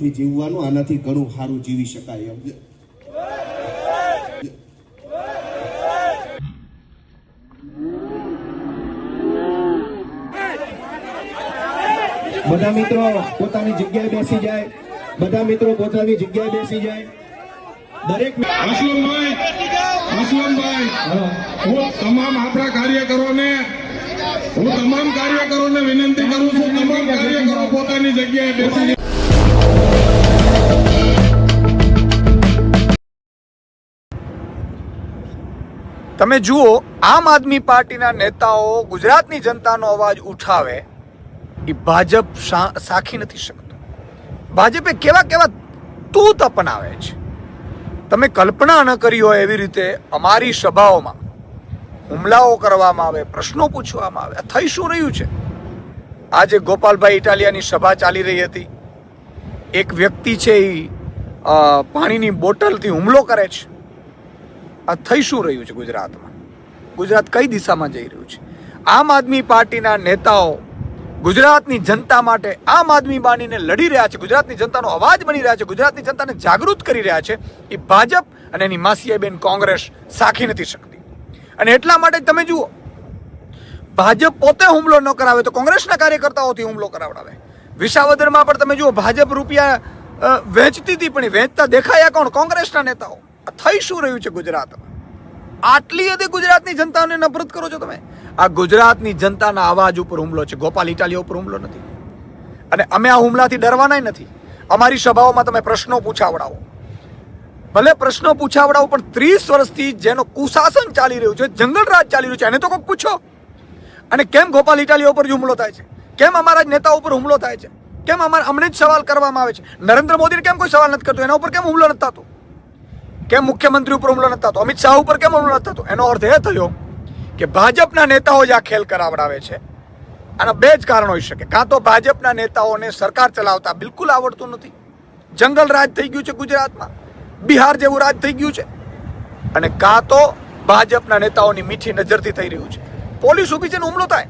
જીવવાનું આનાથી ઘણું સારું જીવી શકાય એમ છે। બધા મિત્રો પોતાની જગ્યાએ બેસી જાય, બધા મિત્રો પોતાની જગ્યાએ બેસી જાય। દરેક અસલમભાઈ, હું તમામ આપણા કાર્યકરોને વિનંતી કરું છું, તમામ કાર્યકરો પોતાની જગ્યાએ બેસી જાય। તમે જુઓ, આમ આદમી પાર્ટીના નેતાઓ ગુજરાતની જનતાનો અવાજ ઉઠાવે એ ભાજપ સાખી નથી શકતો। ભાજપે કેવા કેવા તૂત અપનાવે છે, તમે કલ્પના ન કરી હોય એવી રીતે અમારી સભાઓમાં હુમલાઓ કરવામાં આવે, પ્રશ્નો પૂછવામાં આવે। થઈ શું રહ્યું છે? આજે ગોપાલભાઈ ઇટાલિયાની સભા ચાલી રહી હતી, એક વ્યક્તિ છે એ પાણીની બોટલથી હુમલો કરે છે। આ થઈ શું રહ્યું છે ગુજરાતમાં? ગુજરાત કઈ દિશામાં જઈ રહ્યું છે? આમ આદમી પાર્ટીના નેતાઓ ગુજરાતની જનતા માટે આમ આદમી બાનીને લડી રહ્યા છે, ગુજરાતની જનતાનો અવાજ બની રહ્યા છે, ગુજરાતની જનતાને જાગૃત કરી રહ્યા છે। એ ભાજપ અને એની માસીયાબેન કોંગ્રેસ સાખી નથી શકતી। અને એટલા માટે તમે જુઓ, ભાજપ પોતે હુમલો ન કરાવે તો કોંગ્રેસના કાર્યકર્તાઓથી હુમલો કરાવડાવે। વિસાવદરમાં પણ તમે જુઓ, ભાજપ રૂપિયા વેચતી હતી, પણ વેચતા દેખાયા કોણ? કોંગ્રેસના નેતાઓ। થઈ શું રહ્યું છે ગુજરાતમાં? આટલી હદે ગુજરાતની જનતાને નફરત કરો છો તમે? આ ગુજરાતની જનતાના અવાજ ઉપર હુમલો છે, ગોપાલ ઇટાલિયા ઉપર હુમલો નથી। અને અમે આ હુમલાથી ડરવાના નથી। અમારી સભાઓમાં તમે પ્રશ્નો પૂછાવડાવો, ભલે પ્રશ્નો પૂછાવડાવો, પણ 30 વર્ષથી જેનો કુશાસન ચાલી રહ્યું છે, જંગલરાજ ચાલી રહ્યું છે, એને તો કોઈક પૂછો। અને કેમ ગોપાલ ઇટાલિયા ઉપર જ હુમલો થાય છે? કેમ અમારા જ નેતા ઉપર હુમલો થાય છે? કેમ અમને જ સવાલ કરવામાં આવે છે? નરેન્દ્ર મોદીને કેમ કોઈ સવાલ નથી કરતો? એના ઉપર કેમ હુમલો નથી થતો? કેમ મુખ્યમંત્રી ઉપર હુમલો નથી થતો? અમિત શાહ ઉપર કેમ હુમલો નથી થતો? એનો અર્થ એ થયો કે ભાજપના નેતાઓ જ આ ખેલ કરાવડાવે છે। આના બે જ કારણ હોઈ શકે। કાં તો ભાજપના નેતાઓને સરકાર ચલાવતા બિલકુલ આવડતું નથી, જંગલ રાજ થઈ ગયું છે ગુજરાતમાં, બિહાર જેવું રાજ થઈ ગયું છે, અને કાં તો ભાજપના નેતાઓની મીઠી નજરથી થઈ રહ્યું છે। પોલીસ ઊભી છે ને હુમલો થાય।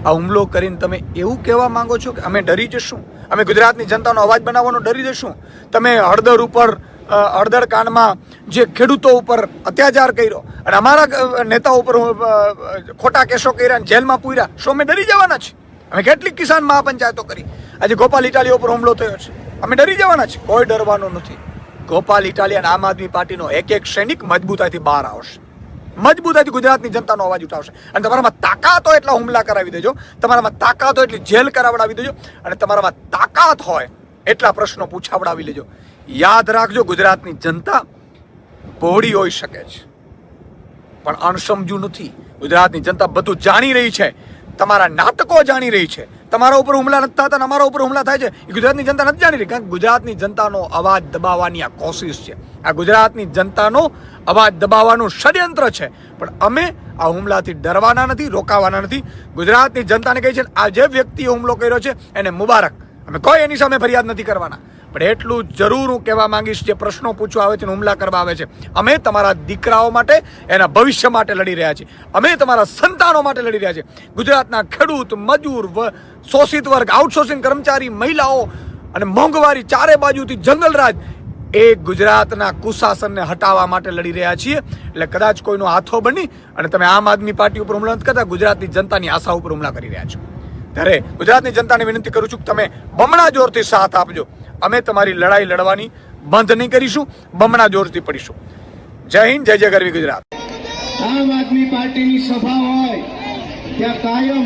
આ હુમલો કરીને તમે એવું કહેવા માંગો છો કે અમે ડરી જશું, અમે ગુજરાતની જનતાનો અવાજ બનાવવાનો ડરી જશું? તમે હળદર ઉપર, હળદર કાંડમાં જે ખેડૂતો ઉપર અત્યાચાર કર્યો અને અમારા નેતાઓ ઉપર ખોટા કેસો કર્યા, જેલમાં પૂર્યા, શું અમે ડરી જવાના છે? અમે કેટલીક કિસાન મહાપંચાયતો કરી, આજે ગોપાલ ઇટાલિયા ઉપર હુમલો થયો છે, અમે ડરી જવાના છે? કોઈ ડરવાનું નથી। ગોપાલ ઇટાલિયા અને આમ આદમી પાર્ટીનો એક એક સૈનિક મજબૂતાઈથી બહાર આવશે, મજબૂતાઈથી ગુજરાતની જનતાનો અવાજ ઉઠાવશે। અને તમારામાં તાકાત હોય એટલા હુમલા કરાવી દેજો, તમારામાં તાકાત હોય એટલી જેલ કરાવડાવી દેજો, અને તમારામાં તાકાત હોય એટલા પ્રશ્નો પૂછાવડાવી લેજો। યાદ રાખજો, ગુજરાતની જનતા ભોળી હોઈ શકે છે, પણ અણસમજુ નથી। ગુજરાતની જનતા બધું જાણી રહી છે, તમારા નાટકો જાણી રહી છે। તમારા ઉપર હુમલા નથી થતા, અમારા ઉપર હુમલા થાય છે, એ ગુજરાતની જનતા નથી જાણી રહી, કારણ કે ગુજરાતની જનતાનો અવાજ દબાવવાની આ કોશિશ છે, આ ગુજરાતની જનતાનો અવાજ દબાવવાનું ષડયંત્ર છે। પણ અમે આ હુમલાથી ડરવાના નથી, રોકાવાના નથી। ગુજરાતની જનતાને કહી છે આ જે વ્યક્તિએ હુમલો કર્યો છે એને મુબારક, અમે કોઈ એની સામે ફરિયાદ નથી કરવાના। પણ એટલું જરૂર હું કહેવા માંગીશ, જે પ્રશ્નો પૂછવા આવે છે, હુમલા કરવા આવે છે, અમે તમારા દીકરાઓ માટે, એના ભવિષ્ય માટે લડી રહ્યા છીએ, અમે તમારા સંતાનો માટે લડી રહ્યા છીએ। ગુજરાતના ખેડૂત, મજૂર, શોષિત વર્ગ, આઉટસોર્સિંગ કર્મચારી, મહિલાઓ અને મોંઘવારી, ચારે બાજુથી જંગલરાજ, એ ગુજરાતના કુશાસનને હટાવવા માટે લડી રહ્યા છીએ। એટલે કદાચ કોઈનો હાથો બની અને તમે આમ આદમી પાર્ટી ઉપર હુમલો નથી કરતા, ગુજરાતની જનતાની આશા ઉપર હુમલા કરી રહ્યા છો। ત્યારે ગુજરાતની જનતાને વિનંતી કરું છું કે તમે બમણા જોરથી સાથ આપજો। અમે તમારી લડાઈ લડવાની બંધ નહીં કરીશું, બમણા જોરથી પડીશું। જય હિન્દ, જય જય ગરવી ગુજરાત। આમ આદમી પાર્ટીની સભા હોય ત્યાં કાયમ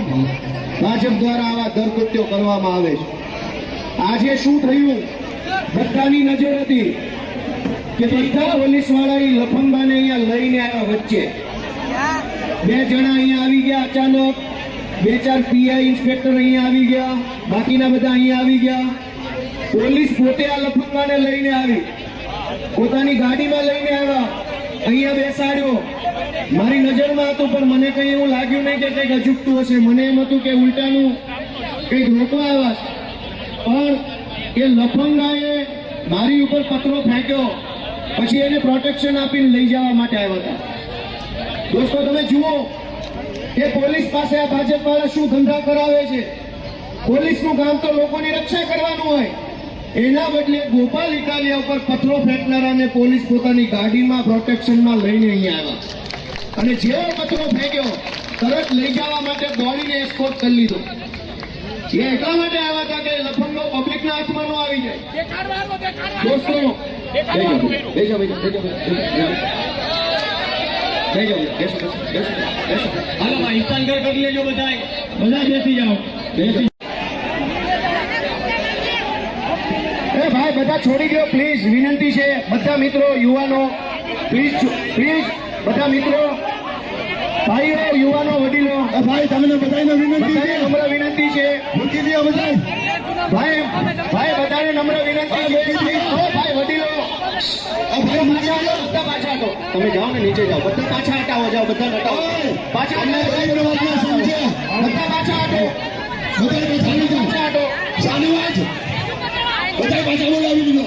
ભાજપ દ્વારા આવા દરકૃત્યો કરવામાં આવે છે। આજે શું થયું? બધાની નજર હતી કે બધા પોલીસવાળા લફંગાને અહીંયા લઈને આવ્યા વચ્ચે। બે જણા અહીંયા આવી ગયા અચાનક, બે ચાર પીઆઈ ઇન્સ્પેક્ટર અહીંયા આવી ગયા, બાકીના બધા અહીંયા આવી ગયા। પોલીસ પોતે આ લફંગાને લઈને આવી, પોતાની ગાડીમાં લઈને આવ્યા, અહીંયા બેસાડ્યો। મારી નજરમાં હતું, પણ મને કંઈ એવું લાગ્યું નહીં કે કંઈક અજુગતું હશે। મને એમ હતું કે ઉલટાનું કંઈક રોકવા આવ્યા, પણ એ લફંગાએ મારી ઉપર પથરો ફેંક્યો, પછી એને પ્રોટેક્શન આપીને લઈ જવા માટે આવ્યા હતા। દોસ્તો તમે જુઓ કે પોલીસ પાસે આ ભાજપ વાળા શું ધંધા કરાવે છે। પોલીસનું કામ તો લોકોની રક્ષા કરવાનું હોય, એના બદલે ગોપાલ ઇટાલિયા ઉપર પથ્થરો ફેંકનારાને પોલીસ પોતાની ગાડીમાં પ્રોટેક્શનમાં લઈને અહીંયા આવ્યા અને જેવો પથ્થરો ફેંક્યો તરત લઈ જવા માટે દોડીને એસ્કોર્ટ કરી લીધો. એ એટલા માટે આવ્યા હતા કે લફંગો પબ્લિકના હાથમાં ન આવી જાય. દોસ્તો બેસો. હાલો ભાઈ સ્થાન કરી લેજો બધા બેસી જાઓ. એ ભાઈ બધા છોડી દો પ્લીઝ, વિનંતી છે. બધા મિત્રો યુવાનો પ્લીઝ બધા મિત્રો ભાઈઓ યુવાનો વડીલો ભાઈ તમને બધાને નમ્ર વિનંતી છે. મૂકી દો બધા ભાઈ બધાને નમ્ર વિનંતી છે. ભાઈ વડીલો બધા પાછા હટો. તમે જાઓ ને નીચે જાઓ, બધા પાછા હટાવો. જાઓ બધા હટાવો, પાછા બધા પાછા હટો. પાછા હટો. શાનવાજ બધા પાછા બોલાવી દીધો.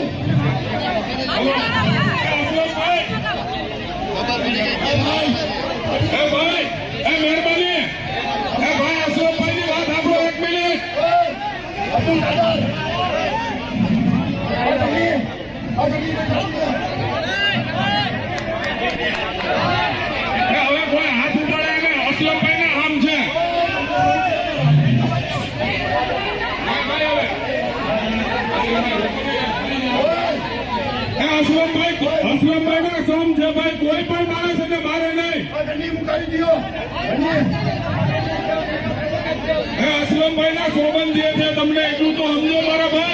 મહેરબાની ભાઈ અશોકભાઈ ની વાત આપણો 1 મિનિટ. હવે કોઈ હાથ ઉપાડે ને અશોકભાઈ ને આમ છે. અશોકભાઈ ને સમ છે ભાઈ, કોઈ પણ માણસ એને મારે નહીં. અશોકભાઈ ના સોબંધ જે છે તમને એટલું તો સમજો મારા ભાઈ.